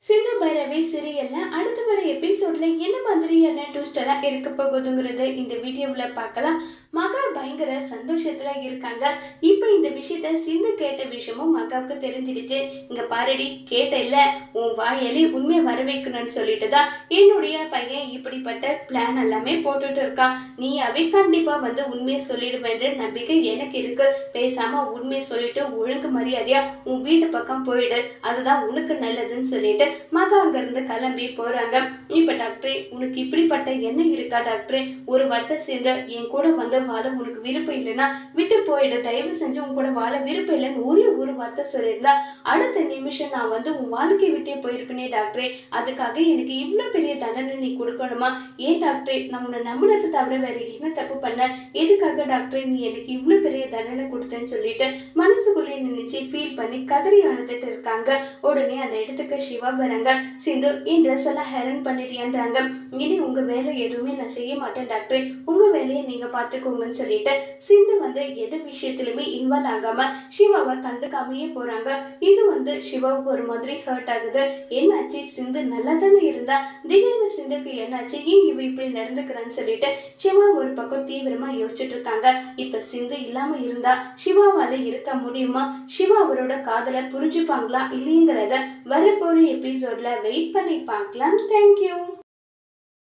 சிந்து பைரவி சீரியல்ல அடுத்து வர எபிசோட்ல என்ன மாதிரியான ட்விஸ்ட் எல்லாம் இருக்க போகுதுங்கிறத இந்த வீடியோவுல பார்க்கலாம். மகா பயங்கர சந்தோஷத்துல இருக்காங்க. இப்ப இந்த விஷயத்த சிந்து கேட்ட விஷயமும் மகாவுக்கு தெரிஞ்சிடுச்சு. இங்க பாருடி, கேட்ட இல்ல, உன் வாயாலே உண்மையை வர வைக்கணும்னு சொல்லிட்டு தான் என்னுடைய பையன் இப்படிப்பட்ட பிளான் எல்லாமே போட்டுட்டு இருக்கான். நீயாவே கண்டிப்பா வந்து உண்மையை சொல்லிடுவேன்ற நம்பிக்கை எனக்கு இருக்கு. பேசாம உண்மையை சொல்லிட்டு ஒழுங்கு மரியாதையா உன் வீட்டு பக்கம் போயிடு, அதுதான் உனக்கு நல்லதுன்னு சொல்லிட்டு மகா அங்கிருந்து கிளம்பி போறாங்க. இப்ப டாக்டரே, உனக்கு இப்படிப்பட்ட எண்ணம் இருக்கா டாக்டரே? ஒரு வார்த்தை சேர்ந்து என் கூட வந்து வாழ உனக்கு விருப்பம் இல்லைன்னா விட்டு போயிடு, தயவு செஞ்சு உன் கூட வாழ விருப்பம் இல்லைன்னு ஒரே ஒரு வார்த்தை சொல்லியிருந்தா அடுத்த நிமிஷம் நான் வந்து உன் வாழ்க்கை விட்டே போயிருப்பேனே டாக்டரே. அதுக்காக எனக்கு இவ்வளவு பெரிய தண்டனை நீ கொடுக்கணுமா? ஏன் டாக்டரே, நான் உன்னை நம்பினது தவிர வேற என்ன தப்பு பண்ண? எதுக்காக டாக்டரே நீ எனக்கு இவ்வளவு பெரிய தண்டனை கொடுத்தேன்னு சொல்லிட்டு மனசுக்குள்ளே நினைச்சு ஃபீல் பண்ணி கதறி அழுதுட்டு இருக்காங்க. உடனே அந்த இடத்துக்கு சிவா வராங்க. சிந்து, என் ட்ரெஸ் எல்லாம் ஹேரன் பண்ணிட்டியான்றாங்க. இனி உங்க வேலை எதுவுமே நான் செய்ய மாட்டேன் டாக்டர், உங்க வேலையை நீங்க பாத்துக்கோங்கன்னு சொல்லிட்டு சிந்து வந்து எது விஷயத்திலுமே இன்வால்வ் ஆகாம சிவாவை கண்டுக்காமையே போறாங்க. இது வந்து சிவாவுக்கு ஒரு மாதிரி ஹர்ட் ஆகுது. என்னாச்சு, சிந்து நல்லா தானே இருந்தா, திடீர்னு சிந்துக்கு என்னாச்சு, ஏன் இவ இப்படி நடந்துக்கிறான்னு சொல்லிட்டு சிவா ஒரு பக்கம் தீவிரமா யோசிச்சுட்டு இருக்காங்க. இப்ப சிந்து இல்லாம இருந்தா சிவாவால இருக்க முடியுமா? சிவா அவரோட காதலை புரிஞ்சுப்பாங்களா இல்லைங்கிறத வரப்போற எபிசோட்ல வெயிட் பண்ணி பார்க்கலாம். தேங்க்யூ.